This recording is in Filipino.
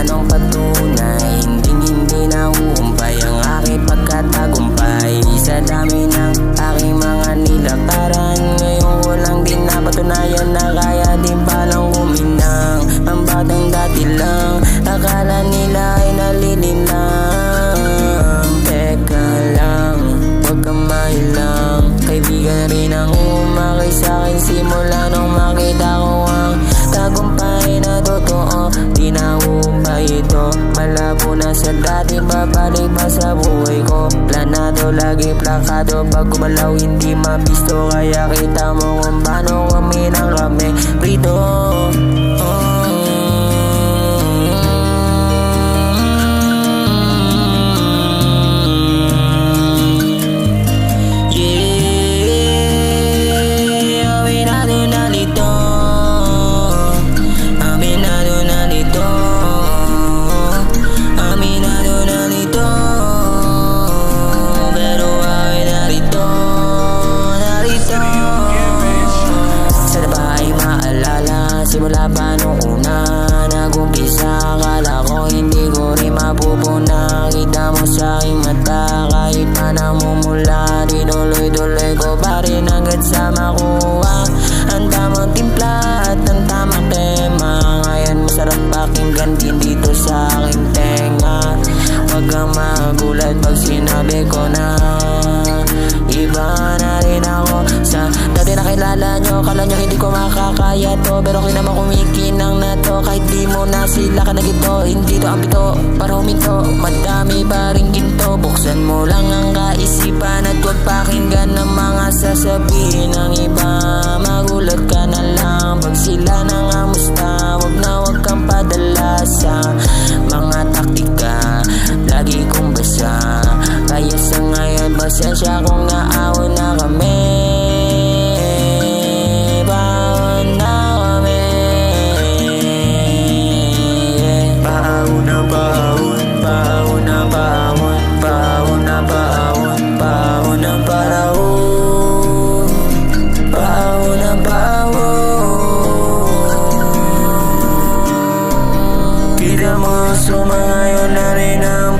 planong patunay, hindi na humpay ang aking pagkatagumpay. Sa dami ng aking mga nilakaran, ngayon ko lang din napatunayan na kaya din palang guminang. Ang batang dati lang, akala nila ay nalilim lang. Teka lang, huwag kang mailang, kaibigan rin ang umakay sa'kin simula nung makita ko ang tagumpay na totoo. Di na humpay ito, malabo na sa dati, babalik pa sa buhay ko. Planado, lagi plakado, pag gumalaw hindi mabisto, kaya kita mo kung paano kami nang kami rito. Simula pa nung una nag-umpisa, akala ko hindi ko rin mapupuna. Kita mo sa aking mata, kahit pa namumula, tinuloy-tuloy ko pa rin hanggang sa makuha ang tamang timpla at ang tamang tema. Ngayon masarap pakinggan din dito sa aking tenga. Huwag kang magulat pag sinabi ko na iba na rin ako sa dati nakilala nyo. Kala nyo hindi ko makakaya to, pero okay naman kumikinang na to. Kahit di mo na sila ka na gito, hindi to ang bito para huminto, madami pa rin ginto. Buksan mo lang ang kaisipan at huwag pakinggan ng mga sasabihin ng iba. Magulat ka na lang pag sila nangamusta. Huwag kang padala sa mga taktika, lagi kong basa. Kaya sa ngayon pasensya kung naawon na kami. Baon na kami, baon na baon, baon na baon, baon na baon, baon na paraon, baon na baon. Kita mo sumayon na rin ang